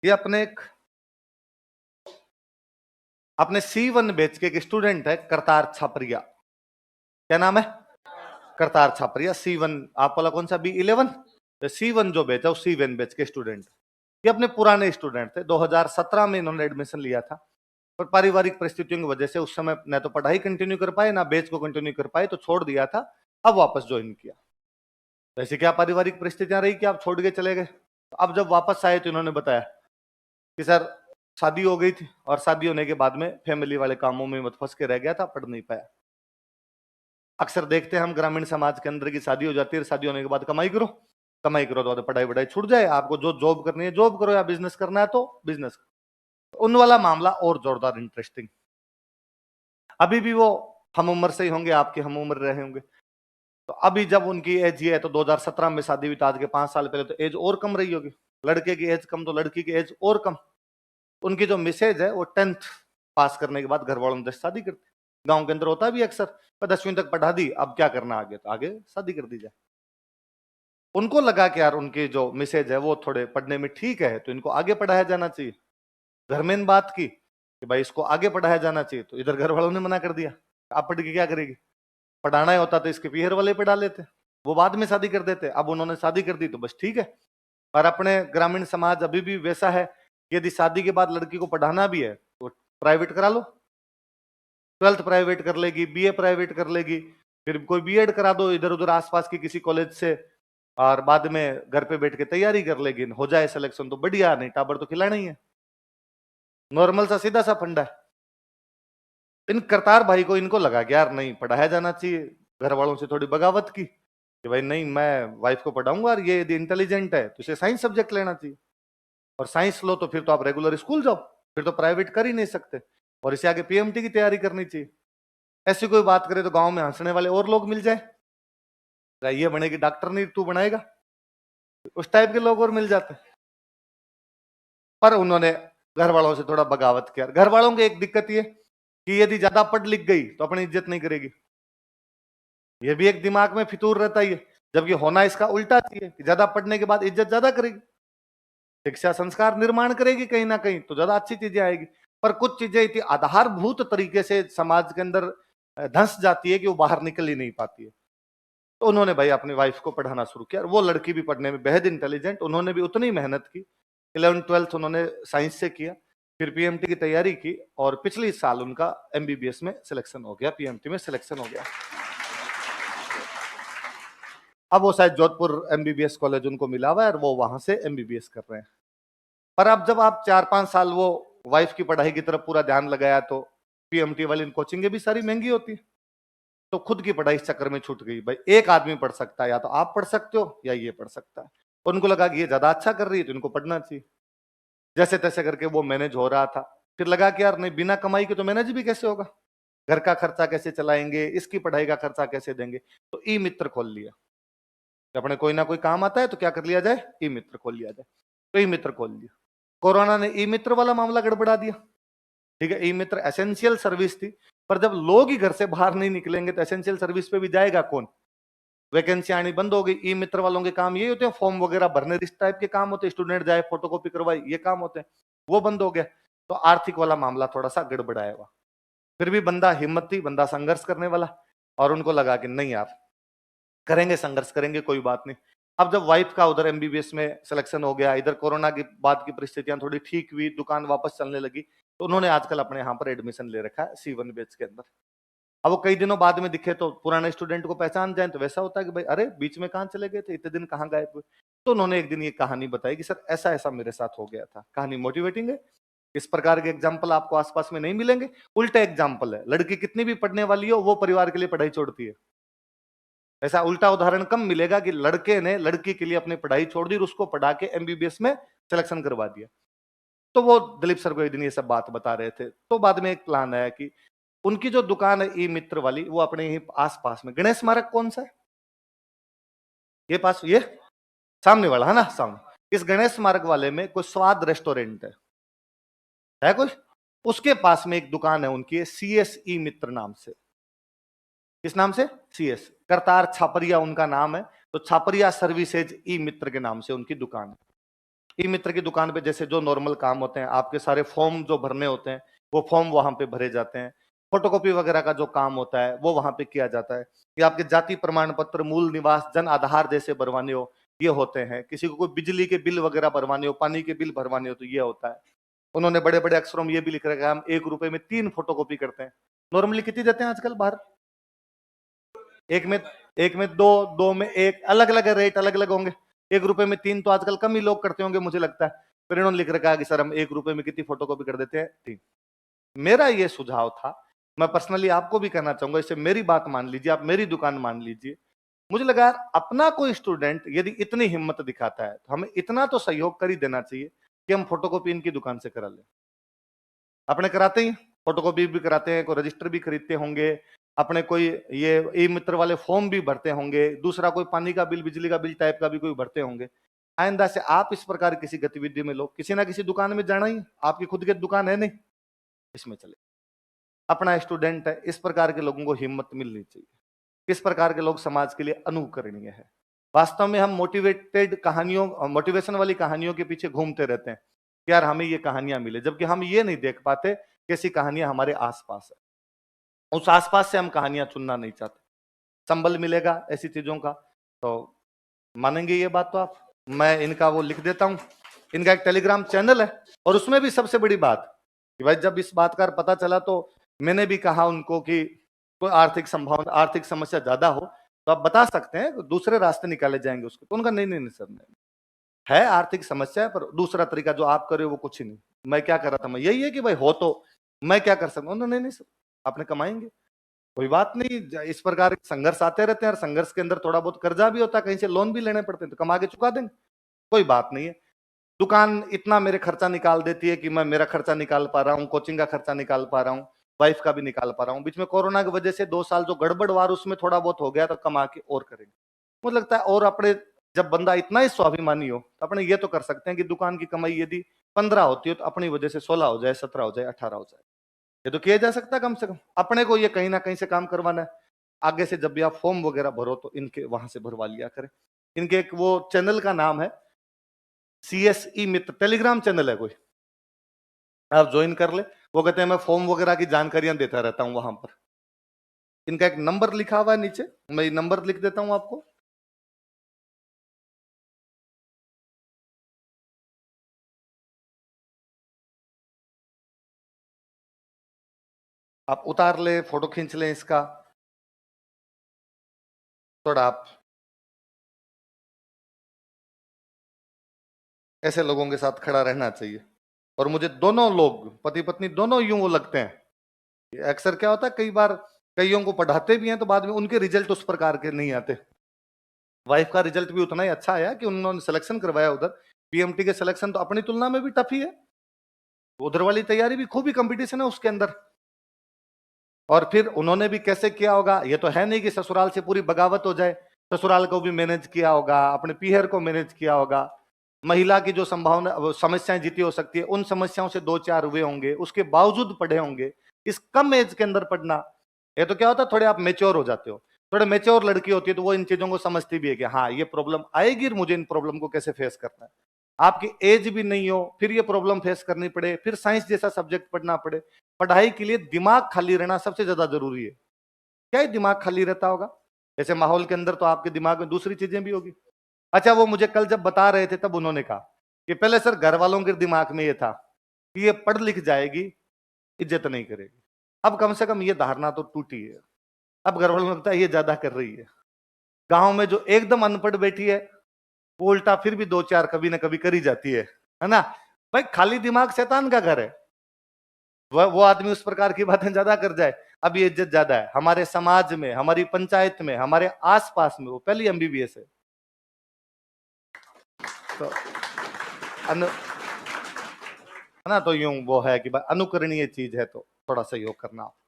ये अपने C1 batch के एक स्टूडेंट है, करतार छापरिया। क्या नाम है? करतार छापरिया। C1 आप वाला कौन सा? B11। C1 जो बैच है, वो C1 बैच के स्टूडेंट। ये अपने पुराने स्टूडेंट थे। 2017 में इन्होंने एडमिशन लिया था, पर पारिवारिक परिस्थितियों की वजह से उस समय न तो पढ़ाई कंटिन्यू कर पाए, ना बैच को कंटिन्यू कर पाए, तो छोड़ दिया था। अब वापस ज्वाइन किया। वैसे क्या पारिवारिक परिस्थितियां रही कि आप छोड़ के चले गए? तो अब जब वापस आए तो इन्होंने बताया कि सर, शादी हो गई थी और शादी होने के बाद में फैमिली वाले कामों में मत फंस के रह गया था, पढ़ नहीं पाया। अक्सर देखते हैं हम ग्रामीण समाज के अंदर की शादी हो जाती है, शादी होने के बाद कमाई करो, कमाई करो तो पढ़ाई वढ़ाई छूट जाए, आपको जो जॉब करनी है जॉब करो, या बिजनेस करना है तो बिजनेस करो। उन वाला मामला और जोरदार इंटरेस्टिंग। अभी भी वो हम उम्र से ही होंगे, आपके हम उम्र रहे होंगे। तो अभी जब उनकी एज ये है, तो 2017 में शादी हुई, तो आज के 5 साल पहले तो एज और कम रही होगी। लड़के की एज कम तो लड़की की एज और कम। उनकी जो मिसेज है वो 10th पास करने के बाद घर वालों ने शादी कर दी। गांव के अंदर होता भी अक्सर, 10वीं तक पढ़ा दी, अब क्या करना आगे, तो आगे शादी कर दी जाए। उनको लगा कि यार उनकी जो मिसेज है वो थोड़े पढ़ने में ठीक है, तो इनको आगे पढ़ाया जाना चाहिए। घर में इन बात की कि भाई इसको आगे पढ़ाया जाना चाहिए, तो इधर घर वालों ने मना कर दिया, आप पढ़ के क्या करेगी? पढ़ाना ही होता तो इसके पीहर वाले पढ़ा लेते, वो बाद में शादी कर देते। अब उन्होंने शादी कर दी तो बस ठीक है। और अपने ग्रामीण समाज अभी भी वैसा है कि यदि शादी के बाद लड़की को पढ़ाना भी है तो प्राइवेट करा लो, 12th प्राइवेट कर लेगी, BA प्राइवेट कर लेगी, फिर कोई B.Ed करा दो इधर उधर आसपास की किसी कॉलेज से, और बाद में घर पे बैठ के तैयारी कर लेगी। हो जाए सिलेक्शन तो बढ़िया, नहीं टाबर तो खिलाना ही है। नॉर्मल सा सीधा सा फंडा है। इन करतार भाई को इनको लगा कि यार नहीं, पढ़ाया जाना चाहिए। घर वालों से थोड़ी बगावत की कि भाई नहीं, मैं वाइफ को पढ़ाऊंगा, और ये यदि इंटेलिजेंट है तो इसे साइंस सब्जेक्ट लेना चाहिए, और साइंस लो तो फिर तो आप रेगुलर स्कूल जाओ, फिर तो प्राइवेट कर ही नहीं सकते, और इसे आगे PMT की तैयारी करनी चाहिए। ऐसी कोई बात करे तो गांव में हंसने वाले और लोग मिल जाए, ये बनेगी डॉक्टर, नहीं तू बनाएगा, उस टाइप के लोग और मिल जाते। पर उन्होंने घर वालों से थोड़ा बगावत किया। घर वालों की एक दिक्कत ये कि यदि ज्यादा पढ़ लिख गई तो अपनी इज्जत नहीं करेगी, ये भी एक दिमाग में फितूर रहता ही है। जबकि होना इसका उल्टा चाहिए कि ज्यादा पढ़ने के बाद इज्जत ज्यादा करेगी, शिक्षा संस्कार निर्माण करेगी, कहीं ना कहीं तो ज्यादा अच्छी चीजें आएगी। पर कुछ चीजें इतनी आधारभूत तरीके से समाज के अंदर धंस जाती है कि वो बाहर निकल ही नहीं पाती है। तो उन्होंने भाई अपनी वाइफ को पढ़ाना शुरू किया, और वो लड़की भी पढ़ने में बेहद इंटेलिजेंट, उन्होंने भी उतनी मेहनत की। 11th 12th उन्होंने साइंस से किया, फिर PMT की तैयारी की, और पिछले साल उनका MBBS में सिलेक्शन हो गया, PMT में सिलेक्शन हो गया। अब वो शायद जोधपुर MBBS कॉलेज उनको मिला हुआ है, और वो वहां से MBBS कर रहे हैं। पर अब जब आप 4-5 साल वो वाइफ की पढ़ाई की तरफ पूरा ध्यान लगाया, तो PMT वाली कोचिंग भी सारी महंगी होती है, तो खुद की पढ़ाई इस चक्कर में छूट गई। भाई एक आदमी पढ़ सकता है, या तो आप पढ़ सकते हो या ये पढ़ सकता है। उनको लगा कि ये ज्यादा अच्छा कर रही है तो इनको पढ़ना चाहिए। जैसे तैसे करके वो मैनेज हो रहा था। फिर लगा कि यार नहीं, बिना कमाई के तो मैनेज भी कैसे होगा, घर का खर्चा कैसे चलाएंगे, इसकी पढ़ाई का खर्चा कैसे देंगे। तो ई-मित्र खोल लिया, अपने कोई ना कोई काम आता है तो क्या कर लिया जाए, ई-मित्र खोल लिया जाए। तो ई-मित्र खोल लिया। कोरोना ने ई-मित्र वाला मामला गड़बड़ा दिया। ठीक है, ई-मित्र एसेंशियल सर्विस थी, पर जब लोग ही घर से बाहर नहीं निकलेंगे तो एसेंशियल सर्विस पे भी जाएगा कौन? वैकेंसी आनी बंद हो गई। ई मित्र वालों के काम ये होते हैं, फॉर्म वगैरह भरने, इस टाइप के काम होते हैं, स्टूडेंट जाए फोटोकॉपी करवाए, ये काम होते हैं, वो बंद हो गया। तो आर्थिक वाला मामला थोड़ा सा गड़बड़ाया हुआ। फिर भी बंदा हिम्मत थी, बंदा संघर्ष करने वाला, और उनको लगा कि नहीं यार, करेंगे संघर्ष करेंगे, कोई बात नहीं। अब जब वाइफ का उधर MBBS में सिलेक्शन हो गया, इधर कोरोना के बाद की परिस्थितियां थोड़ी ठीक हुई, दुकान वापस चलने लगी, तो उन्होंने आजकल अपने यहाँ पर एडमिशन ले रखा है C1 बैच के अंदर। अब वो कई दिनों बाद में दिखे तो पुराने स्टूडेंट को पहचान जाए, तो वैसा होता है कि भाई अरे बीच में कहाँ चले गए थे, इतने दिन कहाँ गायब हुए। तो उन्होंने एक दिन ये कहानी बताई कि सर ऐसा ऐसा मेरे साथ हो गया था। कहानी मोटिवेटिंग है, इस प्रकार के एग्जाम्पल आपको आसपास में नहीं मिलेंगे। उल्टा एग्जाम्पल है, लड़की कितनी भी पढ़ने वाली हो वो परिवार के लिए पढ़ाई छोड़ती है। ऐसा उल्टा उदाहरण कम मिलेगा कि लड़के ने लड़की के लिए अपनी पढ़ाई छोड़ दी और उसको पढ़ा के MBBS में सिलेक्शन करवा दिया। तो वो दिलीप सर को एक दिन ये सब बात बता रहे थे, तो बाद में एक प्लान आया कि उनकी जो दुकान है ई मित्र वाली, वो अपने ही आस पास में, गणेश स्मारक कौन सा है ये पास, ये सामने वाला है ना, सामने, इस गणेश स्मारक वाले में कोई स्वाद रेस्टोरेंट है कोई, उसके पास में एक दुकान है उनकी है, CS ई मित्र नाम से। किस नाम से? CS, करतार छापरिया उनका नाम है, तो छापरिया सर्विसेज ई मित्र के नाम से उनकी दुकान है। ई मित्र की दुकान पे जैसे जो नॉर्मल काम होते हैं, आपके सारे फॉर्म जो भरने होते हैं वो फॉर्म वहां पे भरे जाते हैं। फोटोकॉपी वगैरह का जो काम होता है वो वहां पे किया जाता है। कि आपके जाति प्रमाण पत्र, मूल निवास, जन आधार जैसे भरवाने हो, ये होते हैं। किसी को कोई बिजली के बिल वगैरह भरवाने हो, पानी के बिल भरवाने हो, तो ये होता है। उन्होंने बड़े बड़े अक्षरों में ये भी लिख रखा है, हम 1 रुपए में 3 फोटोकॉपी करते हैं। नॉर्मली कितनी देते हैं आजकल बाहर? एक में दो, दो में एक, अलग अलग रेट, अलग अलग होंगे। 1 रुपए में 3 तो आजकल कम ही लोग करते होंगे मुझे लगता है। फिर इन्होंने लिख रखा है कि सर हम 1 रुपए में कितनी फोटोकॉपी कर देते हैं? 3। मेरा ये सुझाव था, मैं पर्सनली आपको भी कहना चाहूंगा, इससे मेरी बात मान लीजिए, आप मेरी दुकान मान लीजिए। मुझे लगा यार, अपना कोई स्टूडेंट यदि इतनी हिम्मत दिखाता है तो हमें इतना तो सहयोग कर ही देना चाहिए कि हम फोटोकॉपी इनकी दुकान से करा लें। अपने कराते ही, फोटोकॉपी भी कराते हैं, कोई रजिस्टर भी खरीदते होंगे, अपने कोई ये ई मित्र वाले फॉर्म भी भरते होंगे, दूसरा कोई पानी का बिल, बिजली का बिल टाइप का भी कोई भरते होंगे। आइंदा से आप इस प्रकार किसी गतिविधि में लो, किसी ना किसी दुकान में जाना ही, आपकी खुद की दुकान है नहीं, इसमें चले। अपना स्टूडेंट है, इस प्रकार के लोगों को हिम्मत मिलनी चाहिए। किस प्रकार के लोग समाज के लिए अनुकरणीय है। वास्तव में हम मोटिवेटेड कहानियों, मोटिवेशन वाली कहानियों के पीछे घूमते रहते हैं कि यार हमें ये कहानियां मिले, जबकि हम ये नहीं देख पाते कैसी कहानियां हमारे आसपास है। उस आसपास से हम कहानियां चुनना नहीं चाहते। संबल मिलेगा ऐसी चीजों का, तो मानेंगे ये बात तो आप? मैं इनका वो लिख देता हूं। इनका एक टेलीग्राम चैनल है, और उसमें भी सबसे बड़ी बात कि भाई जब इस बात का पता चला तो मैंने भी कहा उनको कि कोई आर्थिक संभावना, आर्थिक समस्या ज्यादा हो तो आप बता सकते हैं, दूसरे रास्ते निकाले जाएंगे उसके। तो उनका नहीं नहीं नहीं सर, नहीं है, आर्थिक समस्या है, पर दूसरा तरीका जो आप कर रहे हो वो कुछ ही नहीं। मैं क्या कर रहा था, मैं यही है कि भाई हो तो मैं क्या कर सकता हूँ। नहीं नहीं सर, आपने कमाएंगे, कोई बात नहीं। इस प्रकार के संघर्ष आते रहते हैं, और संघर्ष के अंदर थोड़ा बहुत कर्जा भी होता है, कहीं से लोन भी लेने पड़ते हैं, तो कमा के चुका देंगे, कोई बात नहीं है। दुकान इतना मेरे खर्चा निकाल देती है कि मैं मेरा खर्चा निकाल पा रहा हूँ, कोचिंग का खर्चा निकाल पा रहा हूँ, वाइफ का भी निकाल पा रहा हूँ। बीच में कोरोना की वजह से 2 साल जो गड़बड़वार, उसमें थोड़ा बहुत हो गया, तो कमा के और करेंगे। मुझे लगता है, और अपने, जब बंदा इतना ही स्वाभिमानी हो तो अपने ये तो कर सकते हैं कि दुकान की कमाई यदि 15 होती है तो अपनी वजह से 16 हो जाए, 17 हो जाए, 18 हो जाए। ये तो किया जा सकता है। कम से कम अपने को ये कहीं ना कहीं से काम करवाना है। आगे से जब भी आप फॉर्म वगैरह भरो तो इनके वहां से भरवा लिया करें। इनके एक वो चैनल का नाम है CSE मित्र, टेलीग्राम चैनल है कोई, आप ज्वाइन कर ले। वो कहते हैं मैं फॉर्म वगैरह की जानकारियां देता रहता हूं वहां पर। इनका एक नंबर लिखा हुआ है नीचे, मैं नंबर लिख देता हूं आपको। आप उतार ले, फोटो खींच लें इसका। थोड़ा आप ऐसे लोगों के साथ खड़ा रहना चाहिए। और मुझे दोनों लोग, पति पत्नी दोनों, यूं वो लगते हैं। अक्सर क्या होता है, कई बार कईयों को पढ़ाते भी हैं तो बाद में उनके रिजल्ट उस प्रकार के नहीं आते। वाइफ का रिजल्ट भी उतना ही अच्छा आया कि उन्होंने सिलेक्शन करवाया उधर। PMT के सिलेक्शन तो अपनी तुलना में भी टफ ही है, उधर वाली तैयारी भी खूब ही कंपटीशन है उसके अंदर। और फिर उन्होंने भी कैसे किया होगा, ये तो है नहीं कि ससुराल से पूरी बगावत हो जाए। ससुराल को भी मैनेज किया होगा, अपने पीहर को मैनेज किया होगा। महिला की जो संभावना, समस्याएं जीती हो सकती है, उन समस्याओं से 2-4 हुए होंगे, उसके बावजूद पढ़े होंगे। इस कम एज के अंदर पढ़ना, ये तो क्या होता है, थोड़े आप मेच्योर हो जाते हो। थोड़े मेच्योर लड़की होती है तो वो इन चीजों को समझती भी है कि हाँ ये प्रॉब्लम आएगी और मुझे इन प्रॉब्लम को कैसे फेस करना है। आपकी एज भी नहीं हो, फिर ये प्रॉब्लम फेस करनी पड़े, फिर साइंस जैसा सब्जेक्ट पढ़ना पड़े। पढ़ाई के लिए दिमाग खाली रहना सबसे ज्यादा जरूरी है। क्या ही दिमाग खाली रहता होगा, ऐसे माहौल के अंदर तो आपके दिमाग में दूसरी चीजें भी होगी। अच्छा, वो मुझे कल जब बता रहे थे तब उन्होंने कहा कि पहले सर घर वालों के दिमाग में ये था कि ये पढ़ लिख जाएगी, इज्जत नहीं करेगी। अब कम से कम ये धारणा तो टूटी है। अब घर वालों को लगता है ये ज्यादा कर रही है। गांव में जो एकदम अनपढ़ बैठी है, वो उल्टा फिर भी 2-4 कभी ना कभी करी जाती है ना। भाई खाली दिमाग शैतान का घर है। वो आदमी उस प्रकार की बातें ज्यादा कर जाए, अब ये इज्जत ज्यादा है हमारे समाज में, हमारी पंचायत में, हमारे आसपास में। वो पहली MBBS है। तो अनु है ना, तो यूं वो है कि भाई अनुकरणीय चीज है तो थोड़ा सहयोग करना।